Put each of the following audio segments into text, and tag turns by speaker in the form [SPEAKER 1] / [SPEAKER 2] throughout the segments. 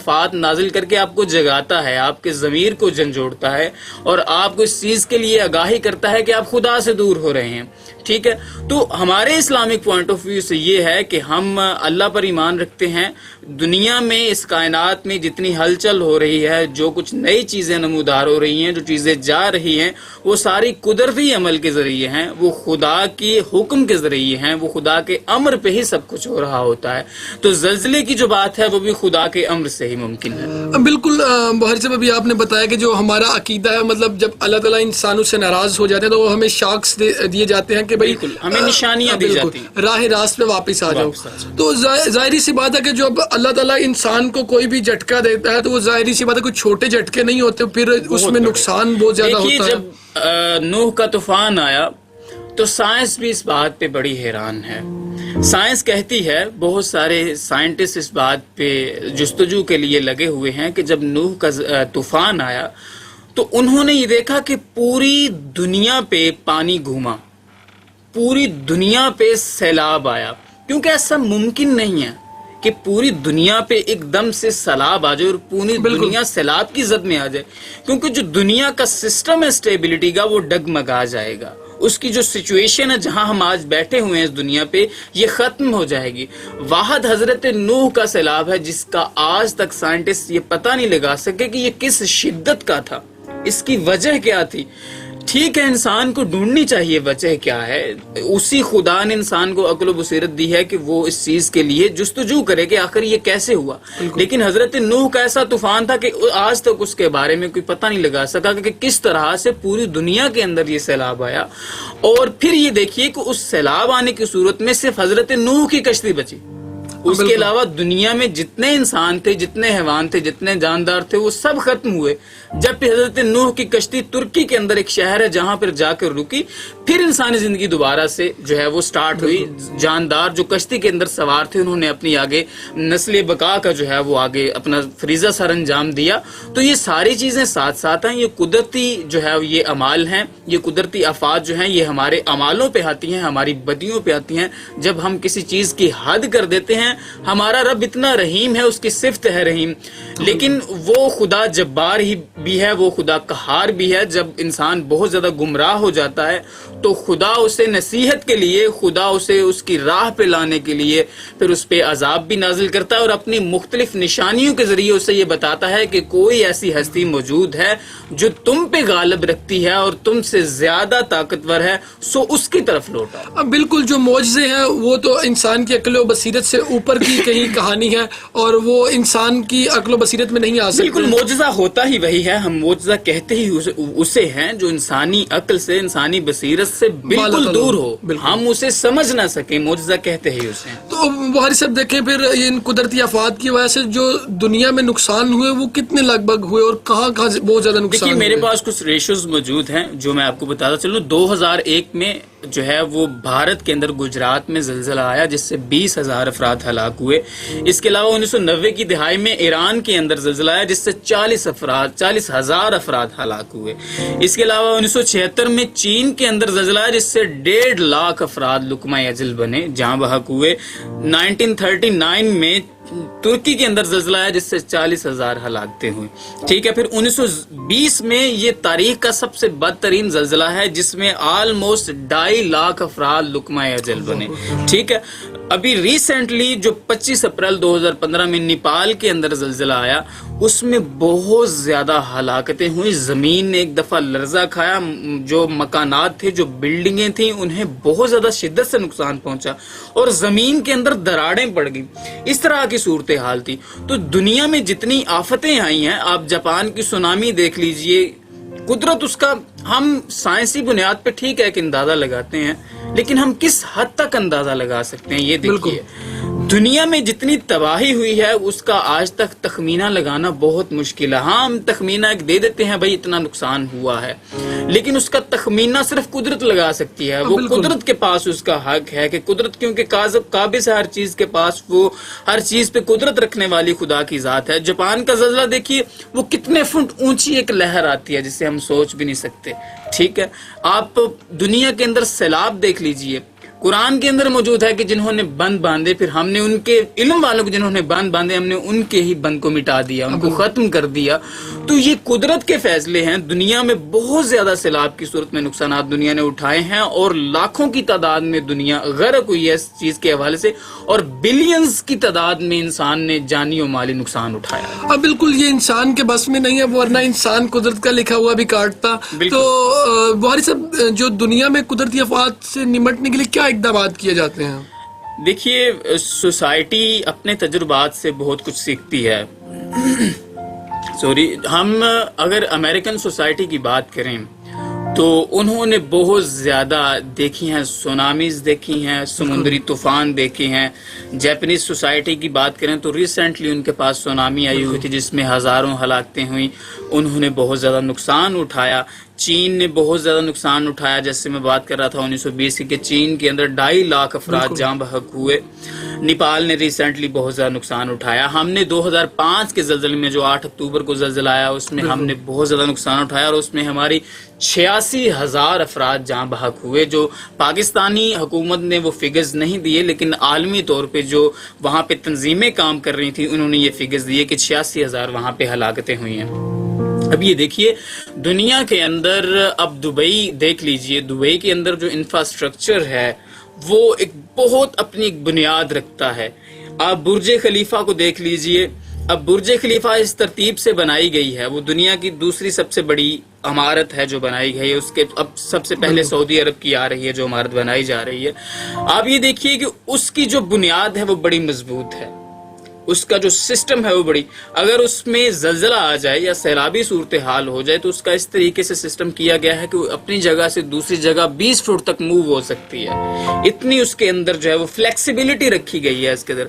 [SPEAKER 1] آفات نازل کر کے آپ کو جگاتا ہے، آپ کے ضمیر کو جھنجھوڑتا ہے اور آپ کو اس چیز کے لیے آگاہی کرتا ہے کہ آپ خدا سے دور ہو رہے ہیں. ٹھیک ہے، تو ہمارے اسلامک پوائنٹ آف ویو سے یہ ہے کہ ہم اللہ پر ایمان رکھتے ہیں. دنیا میں اس کائنات میں جتنی ہلچل ہو رہی ہے، جو کچھ نئی چیزیں نمودار ہو رہی ہیں، جو چیزیں جا رہی ہیں، وہ ساری قدرتی عمل کے ذریعے ہیں، وہ خدا کی حکم کے ذریعے ہیں، وہ خدا کے امر پہ ہی سب کچھ ہو رہا ہوتا ہے. تو زلزلے کی جو بات ہے وہ بھی خدا کے امر سے ہی ممکن ہے.
[SPEAKER 2] بالکل بہر صاحب، ابھی آپ نے بتایا کہ جو ہمارا عقیدہ ہے، مطلب جب اللہ تعالیٰ انسانوں سے ناراض ہو جاتے ہیں تو وہ ہمیں شاکس دیے جاتے ہیں کہ بھائی
[SPEAKER 1] ہمیں نشانیاں دی جاتی ہیں،
[SPEAKER 2] راہ راست پہ واپس آ جاؤ. تو ظاہری سی بات ہے کہ جب اللہ تعالیٰ انسان کو کوئی بھی جھٹکا دیتا ہے تو وہ ظاہری سی بات ہے کوئی چھوٹے جھٹکے نہیں ہوتے، پھر اس میں نقصان بہت زیادہ ہوتا ہے.
[SPEAKER 1] جب نوح کا طوفان آیا تو سائنس بھی اس بات پہ بڑی حیران ہے. سائنس کہتی ہے، بہت سارے سائنٹسٹ اس بات پہ جستجو کے لیے لگے ہوئے ہیں کہ جب نوح کا طوفان آیا تو انہوں نے یہ دیکھا کہ پوری دنیا پہ پانی گھوما، پوری دنیا پہ سیلاب آیا. کیونکہ ایسا ممکن نہیں ہے کہ پوری دنیا پہ ایک دم سے سیلاب آ جائے اور پوری دنیا سیلاب کی زد میں آ جائے، کیونکہ جو دنیا کا سسٹم ہے اسٹیبلٹی کا وہ ڈگمگا جائے گا. اس کی جو سچویشن ہے جہاں ہم آج بیٹھے ہوئے ہیں اس دنیا پہ، یہ ختم ہو جائے گی. واحد حضرت نوح کا سیلاب ہے جس کا آج تک سائنٹسٹ یہ پتہ نہیں لگا سکے کہ یہ کس شدت کا تھا، اس کی وجہ کیا تھی. ٹھیک ہے، انسان کو ڈھونڈنی چاہیے وجہ کیا ہے. اسی خدا نے انسان کو عقل و بصیرت دی ہے کہ وہ اس چیز کے لیے جستجو کرے کہ آخر یہ کیسے ہوا. لیکن حضرت نوح کا ایسا طوفان تھا کہ آج تک اس کے بارے میں کوئی پتہ نہیں لگا سکا کہ کس طرح سے پوری دنیا کے اندر یہ سیلاب آیا. اور پھر یہ دیکھیے کہ اس سیلاب آنے کی صورت میں صرف حضرت نوح کی کشتی بچی، اس کے علاوہ دنیا میں جتنے انسان تھے، جتنے حیوان تھے، جتنے جاندار تھے، وہ سب ختم ہوئے. جب پھر حضرت نوح کی کشتی ترکی کے اندر ایک شہر ہے جہاں پر جا کر رکی، پھر انسانی زندگی دوبارہ سے جو ہے وہ سٹارٹ ہوئی. جاندار جو کشتی کے اندر سوار تھے انہوں نے اپنی آگے نسل بقا کا جو ہے وہ آگے اپنا فریضہ سر انجام دیا. تو یہ ساری چیزیں ساتھ ساتھ ہیں، یہ قدرتی جو ہے یہ اعمال ہیں، یہ قدرتی آفات جو ہیں یہ ہمارے اعمالوں پہ آتی ہیں، ہماری بدیوں پہ آتی ہیں. جب ہم کسی چیز کی حد کر دیتے ہیں، ہمارا رب اتنا رحیم ہے، اس کی صفت ہے رحیم، لیکن وہ خدا جبار ہی بھی ہے، وہ خدا قہار بھی ہے. جب انسان بہت زیادہ گمراہ ہو جاتا ہے تو خدا اسے نصیحت کے لیے، خدا اسے اس کی راہ پہ لانے کے لیے پھر اس پہ عذاب بھی نازل کرتا ہے اور اپنی مختلف نشانیوں کے ذریعے اسے یہ بتاتا ہے کہ کوئی ایسی ہستی موجود ہے جو تم پہ غالب رکھتی ہے اور تم سے زیادہ طاقتور ہے، سو اس کی طرف لوٹا.
[SPEAKER 2] بالکل، جو معجزے ہیں وہ تو انسان کی عقل و بصیرت سے اوپر کی کہیں کہانی ہے اور وہ انسان کی عقل و بصیرت میں نہیں آ سکتی.
[SPEAKER 1] بالکل، معجزہ ہوتا ہی وہی ہے. ہم معجزہ کہتے ہی اسے ہیں جو انسانی عقل سے، انسانی بصیرت سے بالکل دور ہو، ہم اسے سمجھ نہ سکیں، معجزہ کہتے ہی اسے.
[SPEAKER 2] تو بہاری صاحب دیکھیں، پھر ان قدرتی آفات کی وجہ سے جو دنیا میں نقصان ہوئے وہ کتنے لگ بھگ ہوئے اور کہاں بہت زیادہ نقصان ہوئے؟
[SPEAKER 1] میرے پاس کچھ ریشوز موجود ہیں جو میں آپ کو بتاتا چلوں. 2001 میں جو ہے وہ بھارت کے اندر گجرات میں زلزلہ آیا جس سے 20,000 افراد ہلاک ہوئے. اس کے علاوہ 1990 کی دہائی میں ایران کے اندر زلزلہ آیا جس سے 40,000 افراد ہلاک ہوئے. اس کے علاوہ 1976 میں چین کے اندر زلزلہ آیا جس سے 1.5 لاکھ افراد لقمہ اجل بنے، جاں بحق ہوئے. 1939 میں ترکی کے اندر زلزلہ آیا جس سے 40,000 ہلاکتیں ہوئی. ٹھیک ہے، پھر 1920 میں یہ تاریخ کا سب سے بدترین زلزلہ ہے جس میں آلموسٹ 2.5 لاکھ افراد لقمہ اجل بنے. ٹھیک ہے، ابھی ریسنٹلی جو 25 اپریل 2015 میں نیپال کے اندر زلزلہ آیا اس میں بہت زیادہ ہلاکتیں ہوئی. زمین نے ایک دفعہ لرزہ کھایا، جو مکانات تھے، جو بلڈنگیں تھیں، انہیں بہت زیادہ شدت سے نقصان پہنچا اور زمین کے اندر دراڑیں پڑ گئیں. اس طرح کی صورتحال تھی. تو دنیا میں جتنی آفتیں آئی ہیں، آپ جاپان کی سونامی دیکھ لیجئے، قدرت اس کا ہم سائنسی بنیاد پہ ٹھیک ہے کہ اندازہ لگاتے ہیں، لیکن ہم کس حد تک اندازہ لگا سکتے ہیں یہ دیکھیے. دنیا میں جتنی تباہی ہوئی ہے اس کا آج تک تخمینہ لگانا بہت مشکل ہے. ہاں، ہم تخمینہ ایک دے دیتے ہیں بھائی اتنا نقصان ہوا ہے، لیکن اس کا تخمینہ صرف قدرت لگا سکتی ہے. وہ قدرت کے پاس اس کا حق ہے کہ قدرت، کیونکہ قابض ہے ہر چیز کے پاس، وہ ہر چیز پہ قدرت رکھنے والی خدا کی ذات ہے. جاپان کا زلزلہ دیکھیے، وہ کتنے فٹ اونچی ایک لہر آتی ہے جسے ہم سوچ بھی نہیں سکتے. ٹھیک ہے، آپ دنیا کے اندر سیلاب دیکھ لیجئے، قرآن کے اندر موجود ہے کہ جنہوں نے بند باندھے، پھر ہم نے ان کے علم والوں کو جنہوں نے بند باندھے، ہم نے ان کے ہی بند کو مٹا دیا، ان کو ختم کر دیا. تو یہ قدرت کے فیصلے ہیں. دنیا میں بہت زیادہ سیلاب کی صورت میں نقصانات دنیا نے اٹھائے ہیں، اور لاکھوں کی تعداد میں دنیا غرق ہوئی ہے اس چیز کے حوالے سے، اور بلینز کی تعداد میں انسان نے جانی و مالی نقصان اٹھایا.
[SPEAKER 2] اب بالکل یہ انسان کے بس میں نہیں ہے، ورنہ انسان قدرت کا لکھا ہوا بھی کاٹتا. تو بخاری صاحب، جو دنیا میں قدرتی آفات سے نمٹنے کے لیے کیا اقدامات کیے جاتے ہیں؟
[SPEAKER 1] دیکھیے، سوسائٹی اپنے تجربات سے بہت کچھ سیکھتی ہے. ہم اگر امریکن سوسائٹی کی بات کریں تو انہوں نے بہت زیادہ دیکھی ہیں، سونامیز دیکھی ہیں، سمندری طوفان دیکھے ہیں. جاپنیز سوسائٹی کی بات کریں تو ریسنٹلی ان کے پاس سونامی آئی ہوئی تھی جس میں ہزاروں ہلاکتیں ہوئیں. انہوں نے بہت زیادہ نقصان اٹھایا. چین نے بہت زیادہ نقصان اٹھایا. جیسے میں بات کر رہا تھا 1920 کے، چین کے اندر 2.5 لاکھ افراد جاں بحق ہوئے. نیپال نے ریسنٹلی بہت زیادہ نقصان اٹھایا. ہم نے 2005 کے زلزلے میں جو 8 اکتوبر کو زلزلہ آیا اس میں ہم نے بہت زیادہ نقصان اٹھایا، اور اس میں ہماری 86,000 افراد جاں بحق ہوئے. جو پاکستانی حکومت نے وہ فگرز نہیں دیے، لیکن عالمی طور پہ جو وہاں پہ تنظیمیں کام کر رہی تھیں انہوں نے یہ فگرز دیے کہ 86,000 وہاں پہ ہلاکتیں ہوئی ہیں. اب یہ دیکھیے دنیا کے اندر، اب دبئی دیکھ لیجئے، دبئی کے اندر جو انفراسٹرکچر ہے وہ ایک بہت اپنی ایک بنیاد رکھتا ہے. آپ برج خلیفہ کو دیکھ لیجئے. اب برج خلیفہ اس ترتیب سے بنائی گئی ہے، وہ دنیا کی دوسری سب سے بڑی عمارت ہے جو بنائی گئی ہے. اس کے اب سب سے پہلے سعودی عرب کی آ رہی ہے جو عمارت بنائی جا رہی ہے. آپ یہ دیکھیے کہ اس کی جو بنیاد ہے وہ بڑی مضبوط ہے، اس کا جو سسٹم ہے وہ بڑی، اگر اس میں زلزلہ آ جائے یا سیلابی صورتحال ہو جائے تو اس کا اس طریقے سے سسٹم کیا گیا ہے کہ وہ اپنی جگہ سے دوسری جگہ 20 فٹ تک موو ہو سکتی ہے. اتنی اس کے اندر جو ہے وہ فلیکسیبلٹی رکھی گئی ہے اس کے اندر.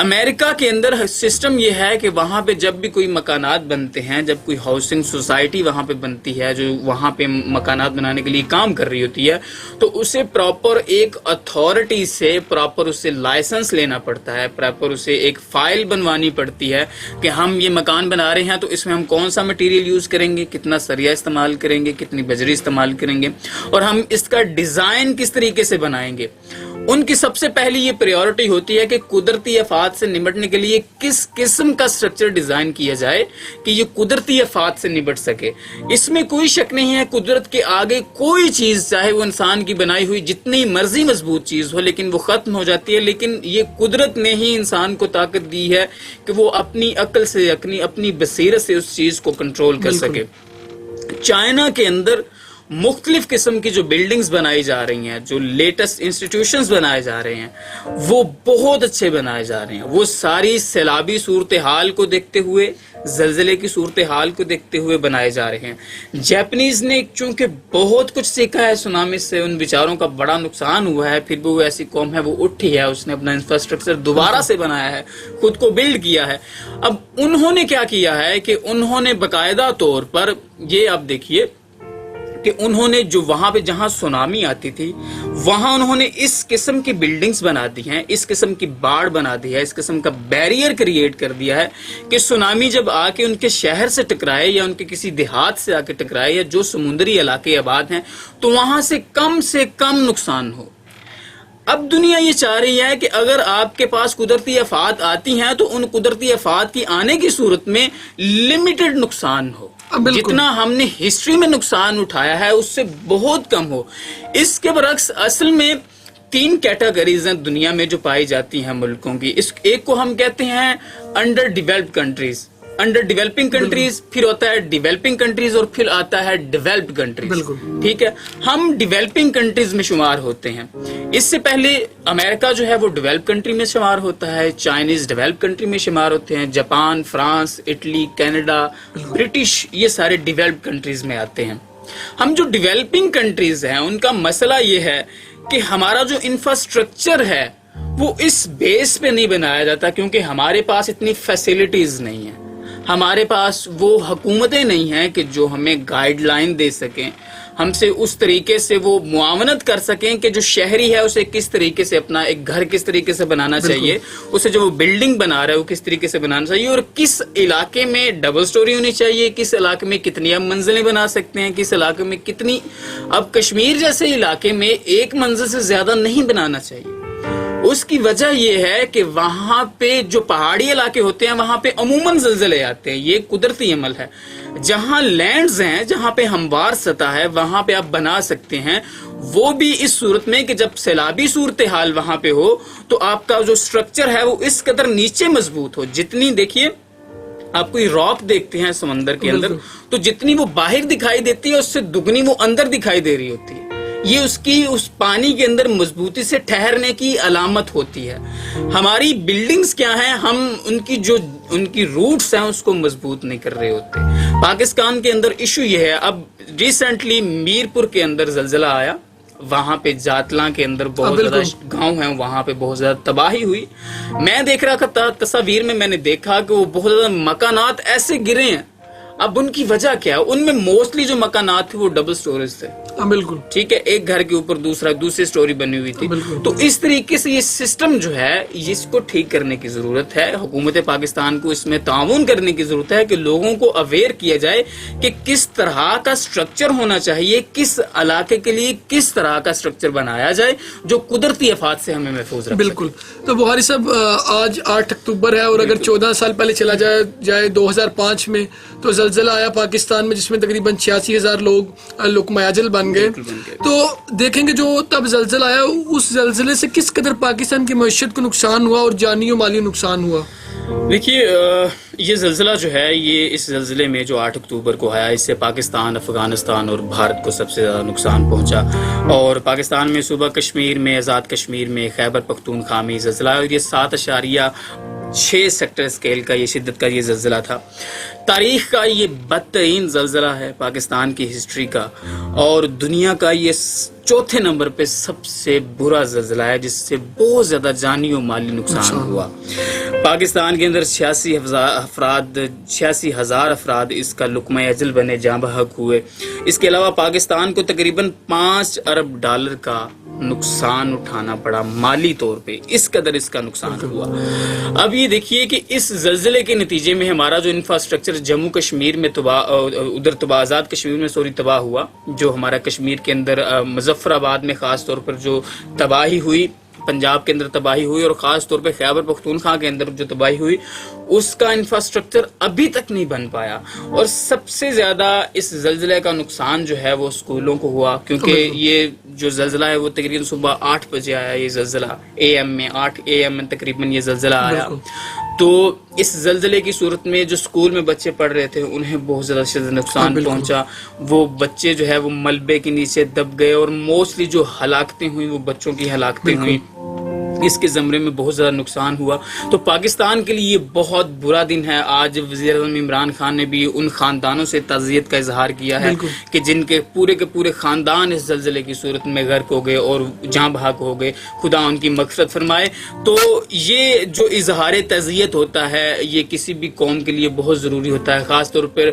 [SPEAKER 1] امریکہ کے اندر سسٹم یہ ہے کہ وہاں پہ جب بھی کوئی مکانات بنتے ہیں، جب کوئی ہاؤسنگ سوسائٹی وہاں پہ بنتی ہے جو وہاں پہ مکانات بنانے کے لیے کام کر رہی ہوتی ہے، تو اسے پراپر ایک اتھارٹی سے پراپر اسے لائسنس لینا پڑتا ہے، پراپر اسے ایک فائل بنوانی پڑتی ہے کہ ہم یہ مکان بنا رہے ہیں تو اس میں ہم کون سا مٹیریل یوز کریں گے، کتنا سریا استعمال کریں گے، کتنی بجری استعمال کریں گے، اور ہم اس کا ڈیزائن کس طریقے سے بنائیں گے. ان کی سب سے پہلی یہ پریورٹی ہوتی ہے کہ قدرتی آفات سے نمٹنے کے لیے کس قسم کا سٹرکچر ڈیزائن کیا جائے کہ یہ قدرتی آفات سے نمٹ سکے. اس میں کوئی شک نہیں ہے، قدرت کے آگے کوئی چیز چاہے وہ انسان کی بنائی ہوئی جتنی مرضی مضبوط چیز ہو لیکن وہ ختم ہو جاتی ہے. لیکن یہ قدرت نے ہی انسان کو طاقت دی ہے کہ وہ اپنی عقل سے، اپنی بصیرت سے اس چیز کو کنٹرول کر سکے. چائنا کے اندر مختلف قسم کی جو بلڈنگز بنائی جا رہی ہیں، جو لیٹسٹ انسٹیٹیوشنز بنائے جا رہے ہیں، وہ بہت اچھے بنائے جا رہے ہیں. وہ ساری سیلابی صورتحال کو دیکھتے ہوئے، زلزلے کی صورتحال کو دیکھتے ہوئے بنائے جا رہے ہیں. جاپنیز نے چونکہ بہت کچھ سیکھا ہے سونامی سے، ان بیچاروں کا بڑا نقصان ہوا ہے، پھر بھی وہ ایسی قوم ہے وہ اٹھی ہے، اس نے اپنا انفراسٹرکچر دوبارہ سے بنایا ہے، خود کو بلڈ کیا ہے. اب انہوں نے کیا کیا ہے کہ انہوں نے باقاعدہ طور پر یہ آپ دیکھیے کہ انہوں نے جو وہاں پہ جہاں سونامی آتی تھی وہاں انہوں نے اس قسم کی بلڈنگز بنا دی ہیں، اس قسم کی باڑ بنا دی ہے، اس قسم کا بیریئر کریٹ کر دیا ہے کہ سونامی جب آ کے ان کے شہر سے ٹکرائے یا ان کے کسی دیہات سے آ کے ٹکرائے یا جو سمندری علاقے آباد ہیں تو وہاں سے کم نقصان ہو. اب دنیا یہ چاہ رہی ہے کہ اگر آپ کے پاس قدرتی آفات آتی ہیں تو ان قدرتی آفات کی آنے کی صورت میں لمیٹڈ نقصان ہو، جتنا ہم نے ہسٹری میں نقصان اٹھایا ہے اس سے بہت کم ہو. اس کے برعکس اصل میں 3 کیٹیگریز ہیں دنیا میں جو پائی جاتی ہیں ملکوں کی. ایک کو ہم کہتے ہیں under developed countries, under developing countries, پھر ہوتا ہے ڈیولپنگ کنٹریز، اور پھر آتا ہے ڈیولپڈ کنٹریز. ٹھیک ہے، ہم ڈیولپنگ کنٹریز میں شمار ہوتے ہیں. اس سے پہلے امریکہ جو ہے وہ ڈیولپ کنٹری میں شمار ہوتا ہے، چائنیز ڈیولپ کنٹری میں شمار ہوتے ہیں، Japan, France, Italy, Canada, British, یہ سارے ڈیولپ کنٹریز میں آتے ہیں. ہم جو ڈیولپنگ کنٹریز ہیں ان کا مسئلہ یہ ہے کہ ہمارا جو انفراسٹرکچر ہے وہ اس بیس پہ نہیں بنایا جاتا کیونکہ ہمارے پاس اتنی فیسلٹیز نہیں ہیں، ہمارے پاس وہ حکومتیں نہیں ہیں کہ جو ہمیں گائیڈ لائن دے سکیں، ہم سے اس طریقے سے وہ معاونت کر سکیں کہ جو شہری ہے اسے کس طریقے سے اپنا ایک گھر کس طریقے سے بنانا چاہیے, اسے جو وہ بلڈنگ بنا رہا ہے وہ کس طریقے سے بنانا چاہیے, اور کس علاقے میں ڈبل سٹوری ہونی چاہیے, کس علاقے میں کتنی ہم منزلیں بنا سکتے ہیں, کس علاقے میں کتنی. اب کشمیر جیسے علاقے میں ایک منزل سے زیادہ نہیں بنانا چاہیے. اس کی وجہ یہ ہے کہ وہاں پہ جو پہاڑی علاقے ہوتے ہیں وہاں پہ عموماً زلزلے آتے ہیں, یہ قدرتی عمل ہے. جہاں لینڈز ہیں, جہاں پہ ہموار سطح ہے, وہاں پہ آپ بنا سکتے ہیں, وہ بھی اس صورت میں کہ جب سیلابی صورتحال وہاں پہ ہو تو آپ کا جو سٹرکچر ہے وہ اس قدر نیچے مضبوط ہو. جتنی دیکھیے آپ کوئی راک دیکھتے ہیں سمندر کے اندر تو جتنی وہ باہر دکھائی دیتی ہے اس سے دگنی وہ اندر دکھائی دے رہی ہوتی ہے. یہ اس کی اس پانی کے اندر مضبوطی سے ٹھہرنے کی علامت ہوتی ہے. ہماری بلڈنگز کیا ہیں, ہم ان کی روٹس ہیں اس کو مضبوط نہیں کر رہے ہوتے. پاکستان کے اندر ایشو یہ ہے. اب ریسنٹلی میرپور کے اندر زلزلہ آیا, وہاں پہ جاتلاں کے اندر بہت زیادہ گاؤں ہیں, وہاں پہ بہت زیادہ تباہی ہوئی. میں دیکھ رہا تھا تصاویر میں نے دیکھا کہ وہ بہت زیادہ مکانات ایسے گرے ہیں. اب ان کی وجہ کیا ہے؟ ان میں موسٹلی جو مکانات تھے وہ ڈبل سٹوریز تھے.
[SPEAKER 2] بالکل ٹھیک
[SPEAKER 1] ہے, ایک گھر کے اوپر دوسری سٹوری بنی ہوئی تھی. تو اس طریقے سے یہ سسٹم جو ہے اس کو ٹھیک کرنے کی ضرورت ہے. حکومت پاکستان کو اس میں تعاون کرنے کی ضرورت ہے کہ لوگوں کو اویئر کیا جائے کہ کس طرح کا سٹرکچر ہونا چاہیے, کس علاقے کے لیے کس طرح کا سٹرکچر بنایا جائے جو قدرتی آفات سے ہمیں محفوظ رکھے.
[SPEAKER 2] بالکل. تو بخاری صاحب آج 8 اکتوبر ہے, اور اگر 14 سال پہلے چلا جائے 2005 میں تو زلزلہ آیا پاکستان میں جس میں تقریباً 86,000 لوگ لقمہ اجل بن گئے. تو دیکھیں گے جو تب زلزلہ آیا اس زلزلے سے کس قدر پاکستان کی معیشت کو نقصان ہوا اور جانی و مالی نقصان ہوا.
[SPEAKER 1] دیکھیے یہ زلزلہ جو ہے, یہ اس زلزلے میں جو 8 اکتوبر کو آیا اس سے پاکستان, افغانستان اور بھارت کو سب سے زیادہ نقصان پہنچا. اور پاکستان میں صوبہ کشمیر میں, آزاد کشمیر میں, خیبر پختونخوا میں زلزلہ, اور یہ 7.6 سیکٹر اسکیل کا یہ شدت کا یہ زلزلہ تھا. تاریخ کا یہ بدترین زلزلہ ہے پاکستان کی ہسٹری کا, اور دنیا کا یہ 4تھے نمبر پہ سب سے برا زلزلہ ہے جس سے بہت زیادہ جانی و مالی نقصان ہوا. پاکستان کے اندر 86,000 افراد اس کا لقمہ اجل بنے, جاں بحق ہوئے. اس کے علاوہ پاکستان کو تقریباً $5 ارب کا نقصان اٹھانا پڑا مالی طور پہ, اس قدر اس کا نقصان ہوا. اب یہ دیکھیے کہ اس زلزلے کے نتیجے میں ہمارا جو انفراسٹرکچر جموں کشمیر میں آزاد کشمیر میں تباہ ہوا, جو ہمارا کشمیر کے اندر مظفر آباد میں خاص طور پر جو تباہی ہوئی, پنجاب کے اندر تباہی ہوئی, اور خاص طور پہ خیبر پختونخوا کے اندر جو تباہی ہوئی, اس کا انفراسٹرکچر ابھی تک نہیں بن پایا. اور سب سے زیادہ اس زلزلے کا نقصان جو ہے وہ اسکولوں کو ہوا, کیونکہ یہ جو زلزلہ ہے وہ تقریباً صبح 8 بجے آیا. یہ زلزلہ AM میں 8 AM میں تقریباً یہ زلزلہ آیا. تو اس زلزلے کی صورت میں جو اسکول میں بچے پڑھ رہے تھے انہیں بہت زیادہ شدید نقصان پہنچا. وہ بچے جو ہے وہ ملبے کے نیچے دب گئے, اور موسٹلی جو ہلاکتیں ہوئیں وہ بچوں کی ہلاکتیں ہوئیں. اس کے زمرے میں بہت زیادہ نقصان ہوا. تو پاکستان کے لیے یہ بہت برا دن ہے. آج وزیر اعظم عمران خان نے بھی ان خاندانوں سے تعزیت کا اظہار کیا ہے کہ جن کے پورے خاندان اس زلزلے کی صورت میں غرق ہو گئے اور جاں بحق ہو گئے. خدا ان کی مغفرت فرمائے. تو یہ جو اظہار تعزیت ہوتا ہے یہ کسی بھی قوم کے لیے بہت ضروری ہوتا ہے, خاص طور پر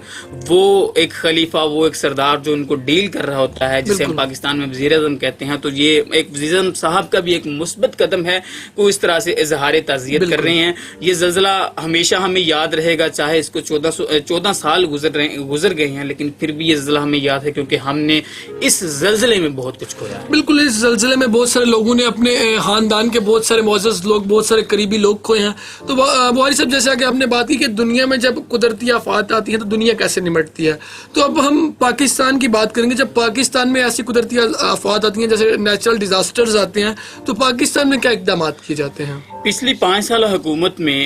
[SPEAKER 1] وہ ایک خلیفہ, وہ ایک سردار جو ان کو ڈیل کر رہا ہوتا ہے, جسے ہم پاکستان میں وزیر اعظم کہتے ہیں. تو یہ ایک وزیر اعظم صاحب کا بھی ایک مثبت قدم ہے, وہ اس طرح سے اظہار تعزیت کر رہے ہیں. یہ زلزلہ ہمیشہ ہمیں یاد رہے گا, چاہے اس کو 14 سال گزر گئے ہیں, لیکن پھر بھی یہ زلزلہ ہمیں یاد ہے کیونکہ ہم نے اس زلزلے میں بہت کچھ کھویا ہے.
[SPEAKER 2] بالکل, اس زلزلے میں بہت سارے لوگوں نے اپنے خاندان کے بہت سارے معزز لوگ, بہت سارے قریبی لوگ کھوئے ہیں. تو بخاری صاحب جیسا کہ آپ نے بات کی کہ دنیا میں جب قدرتی آفات آتی ہیں تو دنیا کیسے نمٹتی ہے, تو اب ہم پاکستان کی بات کریں گے. جب پاکستان میں ایسی قدرتی آفات آتی ہیں جیسے نیچرل ڈیزاسٹرز آتے ہیں, تو پاکستان میں کیا اقدامات کیے جاتے ہیں؟
[SPEAKER 1] پچھلی 5 سالہ حکومت میں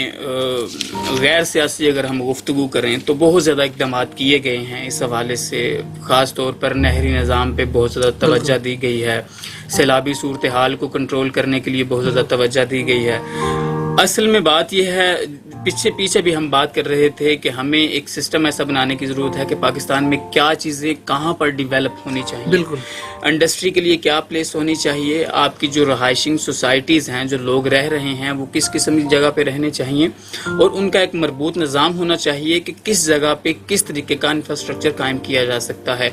[SPEAKER 1] غیر سیاسی اگر ہم گفتگو کریں تو بہت زیادہ اقدامات کیے گئے ہیں. اس حوالے سے خاص طور پر نہری نظام پہ بہت زیادہ توجہ دی گئی ہے, سیلابی صورتحال کو کنٹرول کرنے کے لیے بہت زیادہ توجہ دی گئی ہے. اصل میں بات یہ ہے پیچھے بھی ہم بات کر رہے تھے کہ ہمیں ایک سسٹم ایسا بنانے کی ضرورت ہے کہ پاکستان میں کیا چیزیں کہاں پر ڈیولپ ہونی چاہیے.
[SPEAKER 2] بالکل.
[SPEAKER 1] انڈسٹری کے لیے کیا پلیس ہونی چاہیے, آپ کی جو رہائشی سوسائٹیز ہیں, جو لوگ رہ رہے ہیں, وہ کس قسم کی جگہ پہ رہنے چاہیے, اور ان کا ایک مربوط نظام ہونا چاہیے کہ کس جگہ پہ کس طریقے کا انفراسٹرکچر قائم کیا جا سکتا ہے.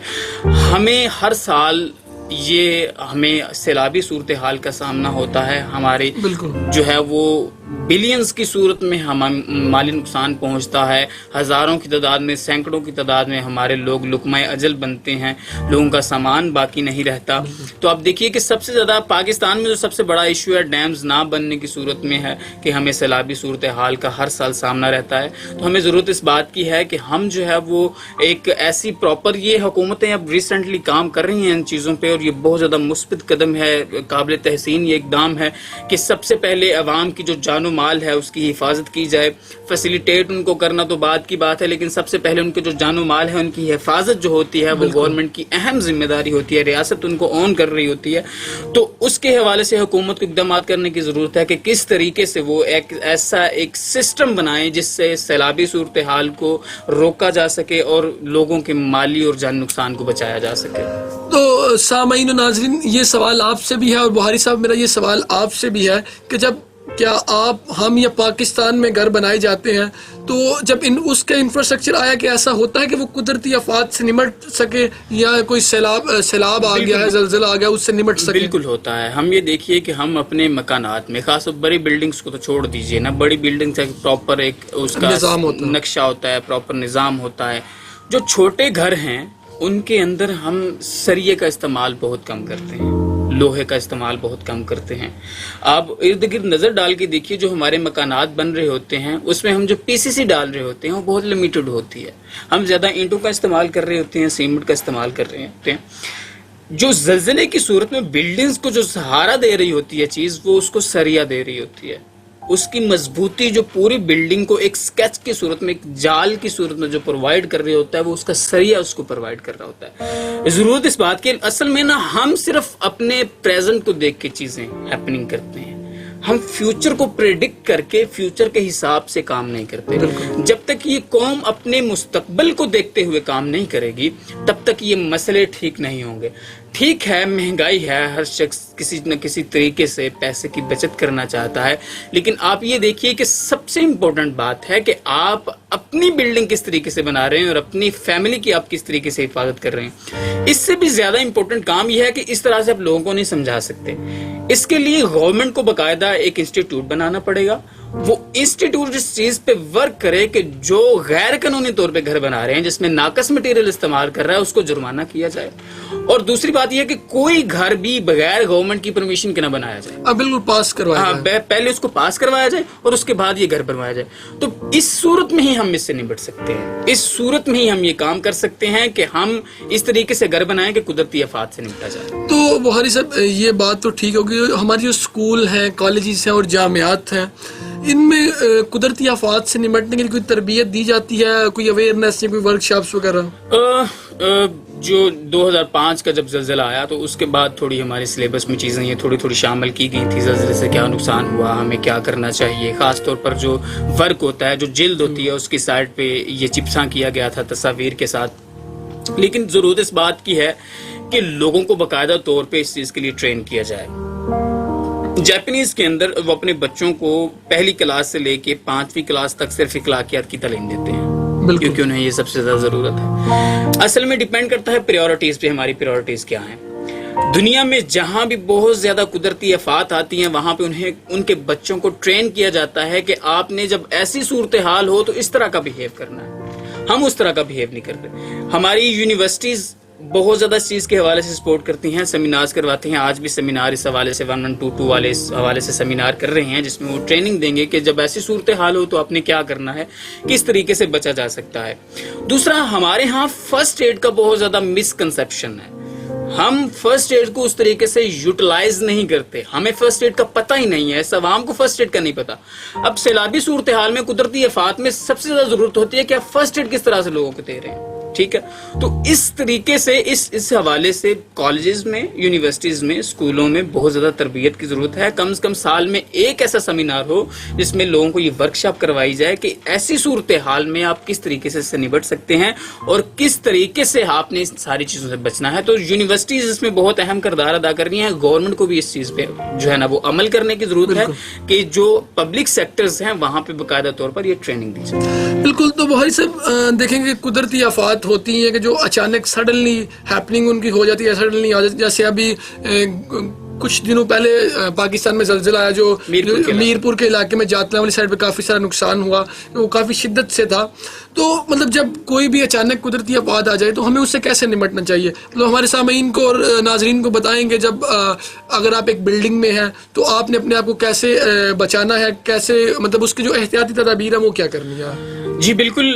[SPEAKER 1] ہمیں ہر سال ہمیں سیلابی صورتحال کا سامنا ہوتا ہے. ہمارے جو ہے وہ بلینز کی صورت میں مالی نقصان پہنچتا ہے. ہزاروں کی تعداد میں, سینکڑوں کی تعداد میں ہمارے لوگ لقمہ اجل بنتے ہیں, لوگوں کا سامان باقی نہیں رہتا. تو آپ دیکھیے کہ سب سے زیادہ پاکستان میں جو سب سے بڑا ایشو ہے ڈیمز نہ بننے کی صورت میں ہے کہ ہمیں سیلابی صورتحال کا ہر سال سامنا رہتا ہے. تو ہمیں ضرورت اس بات کی ہے کہ ہم جو ہے وہ ایک ایسی پراپر, یہ حکومتیں اب ریسنٹلی کام کر رہی ہیں ان چیزوں پہ, اور یہ بہت زیادہ مثبت قدم ہے, قابل تحسین یہ اقدام ہے کہ سب سے پہلے عوام کی جو جان و مال ہے اس کی حفاظت کی جائے. فیسیلیٹیٹ ان کو کرنا تو بعد کی بات ہے, لیکن سب سے پہلے ان کے جو جان و مال ہے ان کی حفاظت جو ہوتی ہے وہ گورنمنٹ کی اہم ذمہ داری ہوتی ہے, ریاست ان کو اون کر رہی ہوتی ہے. تو اس کے حوالے سے حکومت کو اقدامات کرنے کی ضرورت ہے کہ کس طریقے سے وہ ایسا ایک سسٹم بنائیں جس سے سیلابی صورتحال کو روکا جا سکے اور لوگوں کے مالی اور جان نقصان کو بچایا جا سکے.
[SPEAKER 2] تو سامعین و ناظرین, یہ سوال آپ سے بھی ہے, اور بہاری صاحب میرا یہ سوال آپ سے بھی ہے کہ جب کیا ہم یا پاکستان میں گھر بنائے جاتے ہیں تو جب اس کا انفراسٹرکچر آیا کہ ایسا ہوتا ہے کہ وہ قدرتی آفات سے نمٹ سکے, یا کوئی سیلاب آ گیا ہے, زلزلہ آ گیا, اس سے نمٹ سکے؟
[SPEAKER 1] بالکل ہوتا ہے. ہم یہ دیکھیے کہ ہم اپنے مکانات میں, خاص طور بڑی بلڈنگز کو تو چھوڑ دیجئے نا, بڑی بلڈنگز کا پراپر ایک اس کا نقشہ ہوتا ہے, پراپر نظام ہوتا ہے. جو چھوٹے گھر ہیں ان کے اندر ہم سریے کا استعمال بہت کم کرتے ہیں, لوہے کا استعمال بہت کم کرتے ہیں. آپ ارد گرد نظر ڈال کے دیکھیے, جو ہمارے مکانات بن رہے ہوتے ہیں اس میں ہم جو PCC ڈال رہے ہوتے ہیں وہ بہت لمیٹڈ ہوتی ہے. ہم زیادہ اینٹوں کا استعمال کر رہے ہوتے ہیں, سیمنٹ کا استعمال کر رہے ہوتے ہیں. جو زلزلے کی صورت میں بلڈنگز کو جو سہارا دے رہی ہوتی ہے چیز, وہ اس کو سریا دے رہی ہوتی ہے. اس کی مضبوطی جو پوری بلڈنگ کو ایک سکیچ کی صورت میں, ایک جال کی صورت میں جو پرووائڈ کر رہے ہوتا ہے, وہ اس کا سریا اس کو پرووائڈ کر رہا ہوتا ہے. ضرورت اس بات کی, اصل میں نا ہم صرف اپنے پریزنٹ کو دیکھ کے چیزیں ہیپننگ کرتے ہیں, ہم فیوچر کو پریڈکٹ کر کے فیوچر کے حساب سے کام نہیں کرتے. جب تک یہ قوم اپنے مستقبل کو دیکھتے ہوئے کام نہیں کرے گی تب تک یہ مسئلے ٹھیک نہیں ہوں گے. ٹھیک ہے, مہنگائی ہے, ہر شخص کسی نہ کسی طریقے سے پیسے کی بچت کرنا چاہتا ہے, لیکن آپ یہ دیکھیے کہ سب سے امپورٹنٹ بات ہے کہ آپ اپنی بلڈنگ کس طریقے سے بنا رہے ہیں اور اپنی فیملی کی آپ کس طریقے سے حفاظت کر رہے ہیں. اس سے بھی زیادہ امپورٹنٹ کام یہ ہے کہ اس طرح سے آپ لوگوں کو نہیں سمجھا سکتے. اس کے لیے گورنمنٹ کو باقاعدہ ایک انسٹیٹیوٹ بنانا پڑے گا. وہ انسٹیٹیوٹ اس چیز پہ ورک کرے کہ جو غیر قانونی طور پہ گھر بنا رہے ہیں, جس میں ناقص مٹیریل استعمال کر رہا ہے, اس کو جرمانہ کیا جائے. اور دوسری بات یہ ہے کہ کوئی گھر بھی بغیر گورنمنٹ کی پرمیشن کے نہ بنایا جائے,
[SPEAKER 2] بالکل پاس کروایا جائے.
[SPEAKER 1] پہلے اس کو پاس کروایا جائے اور اس کے بعد یہ گھر بنوایا جائے. تو اس صورت میں ہی ہم اس سے نمٹ سکتے ہیں, اس صورت میں ہی ہم یہ کام کر سکتے ہیں کہ ہم اس طریقے سے گھر بنائیں کہ قدرتی آفات سے نمٹا جائے.
[SPEAKER 2] تو بہاری صاحب یہ بات تو ٹھیک ہوگی, ہماری جو اسکول ہیں, کالجز ہیں اور جامعات ہیں, ان میں قدرتی آفات سے نمٹنے کے لیے کوئی تربیت دی جاتی ہے, کوئی اویئرنیس یا کوئی ورکشاپس وغیرہ؟
[SPEAKER 1] جو 2005 کا جب زلزلہ آیا تو اس کے بعد تھوڑی ہمارے سلیبس میں چیزیں یہ تھوڑی شامل کی گئی تھی. زلزلے سے کیا نقصان ہوا, ہمیں کیا کرنا چاہیے, خاص طور پر جو ورک ہوتا ہے, جو جلد ہوتی ہے, اس کی سائڈ پہ یہ چپساں کیا گیا تھا تصاویر کے ساتھ. لیکن ضرورت اس بات کی ہے کہ لوگوں کو باقاعدہ طور پہ اس چیز کے لیے ٹرین کیا جائے. جاپنیز کے اندر وہ اپنے بچوں کو پہلی کلاس سے لے کے 5ویں کلاس تک صرف اخلاقیات کی تعلیم دیتے ہیں, کیونکہ انہیں یہ سب سے زیادہ ضرورت ہے. اصل میں ڈیپینڈ کرتا ہے پریورٹیز پہ, ہماری پریورٹیز کیا ہیں. دنیا میں جہاں بھی بہت زیادہ قدرتی آفات آتی ہیں وہاں پہ ان کے بچوں کو ٹرین کیا جاتا ہے کہ آپ نے جب ایسی صورتحال ہو تو اس طرح کا بہیو کرنا ہے. ہم اس طرح کا بہیو نہیں کرتے. ہماری یونیورسٹیز بہت زیادہ اس چیز کے حوالے سے سپورٹ کرتی ہیں, سیمینارز کرواتے ہیں. آج بھی سیمینار اس حوالے سے 1122 والے اس حوالے سے سیمینار کر رہے ہیں, جس میں وہ ٹریننگ دیں گے کہ جب ایسی صورتحال ہو تو آپ نے کیا کرنا ہے, کس طریقے سے بچا جا سکتا ہے. دوسرا, ہمارے ہاں فرسٹ ایڈ کا بہت زیادہ مسکنسیپشن ہے. ہم فرسٹ ایڈ کو اس طریقے سے یوٹیلائز نہیں کرتے, ہمیں فرسٹ ایڈ کا پتہ ہی نہیں ہے, عوام کو فرسٹ ایڈ کا نہیں پتا. اب سیلابی صورتحال میں, قدرتی آفات میں سب سے زیادہ ضرورت ہوتی ہے کہ آپ فرسٹ ایڈ کس طرح سے لوگوں کو دے رہے ہیں. ٹھیک ہے. تو اس طریقے سے اس حوالے سے کالجز میں, یونیورسٹیز میں, اسکولوں میں بہت زیادہ تربیت کی ضرورت ہے. کم سے کم سال میں ایک ایسا سیمینار ہو جس میں لوگوں کو یہ ورکشاپ کروائی جائے کہ ایسی صورتحال میں آپ کس طریقے سے نمٹ سکتے ہیں اور کس طریقے سے آپ نے اس ساری چیزوں سے بچنا ہے. تو یونیورسٹیز اس میں بہت اہم کردار ادا کر رہی ہیں. گورنمنٹ کو بھی اس چیز پہ جو ہے نا وہ عمل کرنے کی ضرورت ہے کہ جو پبلک سیکٹرز ہیں وہاں پہ باقاعدہ طور پر یہ ٹریننگ دی جائے.
[SPEAKER 2] بالکل. تو بھائی صاحب دیکھیں گے قدرتی آفات ہوتی ہیں کہ جو اچانک سڈنلی ہیپننگ ان کی ہو جاتی ہے, سڈنلی آ جاتی ہے. جیسے ابھی کچھ دنوں پہلے پاکستان میں زلزلہ آیا جو میرپور کے علاقے میں جاتلا والی سائڈ پہ کافی سارا نقصان ہوا, وہ کافی شدت سے تھا. تو مطلب جب کوئی بھی اچانک قدرتی آفات آ جائے تو ہمیں اس سے کیسے نمٹنا چاہیے؟ مطلب ہمارے سامعین کو اور ناظرین کو بتائیں گے جب اگر آپ ایک بلڈنگ میں ہیں تو آپ نے اپنے آپ کو کیسے بچانا ہے, کیسے مطلب اس کی جو احتیاطی تدابیر ہیں وہ کیا کرنی ہے؟
[SPEAKER 1] جی بالکل.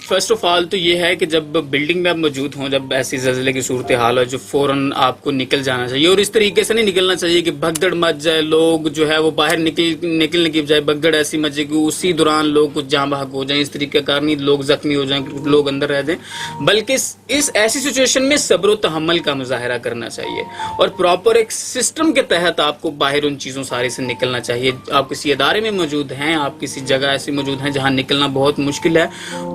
[SPEAKER 1] فرسٹ آف آل تو یہ ہے کہ جب بلڈنگ میں آپ موجود ہوں, جب ایسی زلزلے کی صورتحال ہو, جو فوراً آپ کو نکل جانا چاہیے. اور اس طریقے سے نہیں نکلنا چاہیے کہ بھگدڑ مچ جائے, لوگ جو ہے وہ باہر نکلنے کی بجائے بھگدڑ ایسی مچ جائے کہ اسی دوران لوگ کچھ جاں بحق ہو جائیں. اس طریقے کا نہیں, لوگ زخمی ہو جائیں, لوگ اندر رہ جائیں. بلکہ اس ایسی سچویشن میں صبر و تحمل کا مظاہرہ کرنا چاہیے اور پراپر ایک سسٹم کے تحت آپ کو باہر ان چیزوں سارے سے نکلنا چاہیے. آپ کسی ادارے میں موجود ہیں, آپ کسی جگہ ایسی موجود ہیں جہاں نکلنا بہت مشکل ہے,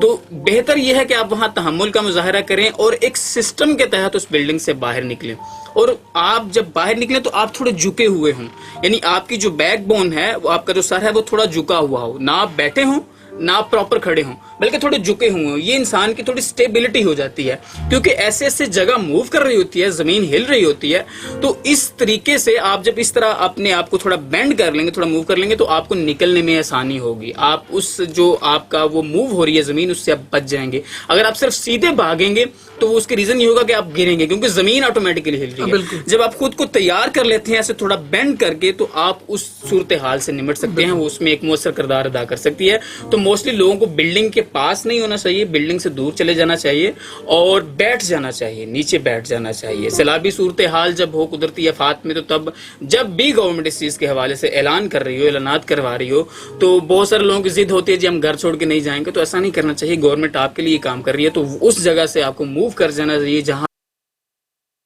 [SPEAKER 1] تو بہتر یہ ہے کہ آپ وہاں تحمل کا مظاہرہ کریں اور ایک سسٹم کے تحت اس بلڈنگ سے باہر نکلیں. اور آپ جب باہر نکلیں تو آپ تھوڑے جھکے ہوئے ہوں, یعنی آپ کی جو بیک بون ہے, وہ آپ کا جو سر ہے وہ تھوڑا جھکا ہوا ہو, نہ آپ بیٹھے ہوں نہ آپ پراپر کھڑے ہوں, بلکہ تھوڑے جھکے ہوئے ہوں. یہ انسان کی تھوڑی سٹیبلٹی ہو جاتی ہے, کیونکہ ایسے ایسے جگہ موو کر رہی ہوتی ہے, زمین ہل رہی ہوتی ہے. تو اس طریقے سے آپ جب اس طرح اپنے آپ کو تھوڑا بینڈ کر لیں گے, تھوڑا موو کر لیں گے, تو آپ کو نکلنے میں آسانی ہوگی. آپ اس جو آپ کا وہ موو ہو رہی ہے زمین, اس سے آپ بچ جائیں گے. اگر آپ صرف سیدھے بھاگیں گے تو اس کے ریزن یہ ہوگا کہ آپ گریں گے, کیونکہ زمین آٹومیٹکلی ہل رہی ہے. جب آپ خود کو تیار کر لیتے ہیں ایسے تھوڑا بینڈ کر کے, تو آپ اس صورتحال سے نمٹ سکتے ہیں. وہ اس میں ایک مؤثر کردار ادا کر سکتی ہے. تو موسٹلی لوگوں کو بلڈنگ کے پاس نہیں ہونا چاہیے, بلڈنگ سے دور چلے جانا چاہیے اور بیٹھ جانا چاہیے, نیچے بیٹھ جانا چاہیے. سیلابی صورتحال جب ہو قدرتی آفات میں, تو تب جب بھی گورنمنٹ اس چیز کے حوالے سے اعلان کر رہی ہو, اعلانات کروا رہی ہو, تو بہت سارے لوگوں کی ضد ہوتی ہے جی ہم گھر چھوڑ کے نہیں جائیں گے. تو ایسا نہیں کرنا چاہیے. گورنمنٹ آپ کے لیے کام کر رہی ہے, تو اس جگہ سے آپ کو موو کر جانا چاہیے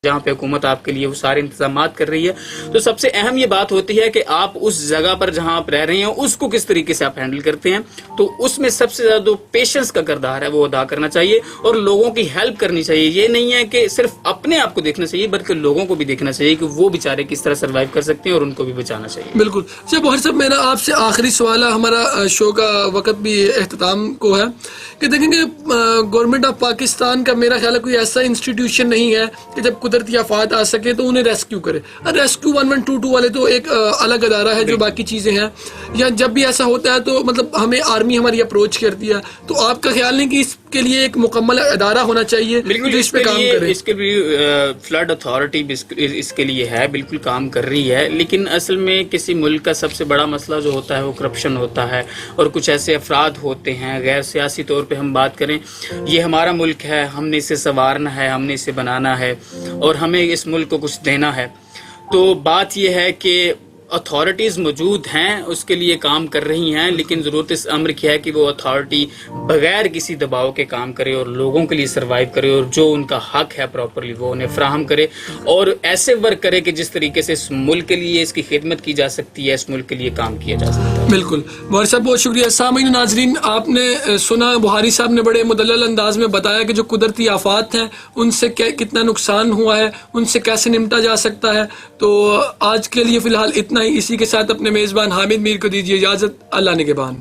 [SPEAKER 1] جہاں پہ حکومت آپ کے لیے وہ سارے انتظامات کر رہی ہے. تو سب سے اہم یہ بات ہوتی ہے کہ آپ اس جگہ پر جہاں آپ رہ رہے ہیں اس کو کس طریقے سے آپ ہینڈل کرتے ہیں. تو اس میں سب سے زیادہ پیشنس کا کردار ہے وہ ادا کرنا چاہیے اور لوگوں کی ہیلپ کرنی چاہیے. یہ نہیں ہے کہ صرف اپنے آپ کو دیکھنا چاہیے, بلکہ لوگوں کو بھی دیکھنا چاہیے کہ وہ بیچارے کس طرح سروائیو کر سکتے ہیں اور ان کو بھی بچانا چاہیے.
[SPEAKER 2] بالکل. جب بہر صاحب میرا آپ سے آخری سوال ہے, ہمارا شو کا وقت بھی اختتام کو ہے, کہ دیکھیں گے گورنمنٹ آف پاکستان کا میرا خیال ہے کوئی ایسا انسٹیٹیوشن نہیں ہے کہ جب قدرتی آفات آ سکے تو انہیں ریسکیو کرے. ریسکیو 1122 والے تو ایک الگ ادارہ ہے جو باقی چیزیں ہیں, یا جب بھی ایسا ہوتا ہے تو مطلب ہمیں آرمی ہماری اپروچ کرتی ہے. تو آپ کا خیال نہیں کہ اس کے لیے ایک مکمل ادارہ ہونا چاہیے جو اس پہ کام کرے؟
[SPEAKER 1] اس کے لیے فلڈ اتھارٹی اس کے لیے ہے, بالکل کام کر رہی ہے. لیکن اصل میں کسی ملک کا سب سے بڑا مسئلہ جو ہوتا ہے وہ کرپشن ہوتا ہے, اور کچھ ایسے افراد ہوتے ہیں, غیر سیاسی طور پہ ہم بات کریں, یہ ہمارا ملک ہے, ہم نے اسے سنوارنا ہے, ہم نے اسے بنانا ہے اور ہمیں اس ملک کو کچھ دینا ہے. تو بات یہ ہے کہ اتھارٹیز موجود ہیں, اس کے لیے کام کر رہی ہیں, لیکن ضرورت اس امر کی ہے کہ وہ اتھارٹی بغیر کسی دباؤ کے کام کرے اور لوگوں کے لیے سروائیو کرے, اور جو ان کا حق ہے پراپرلی وہ انہیں فراہم کرے, اور ایسے ورک کرے کہ جس طریقے سے اس ملک کے لیے اس کی خدمت کی جا سکتی ہے, اس ملک کے لیے کام کیا جا سکتا ہے.
[SPEAKER 2] بالکل. بہر صاحب بہت شکریہ. سامعین ناظرین, آپ نے سنا بہاری صاحب نے بڑے مدلل انداز میں بتایا کہ جو قدرتی آفات ہیں ان سے کتنا نقصان ہوا ہے, ان سے کیسے نمٹا جا سکتا ہے. تو آج کے لیے فی الحال اتنا ہی. اسی کے ساتھ اپنے میزبان حامد میر کو دیجیے اجازت. اللہ نگہبان.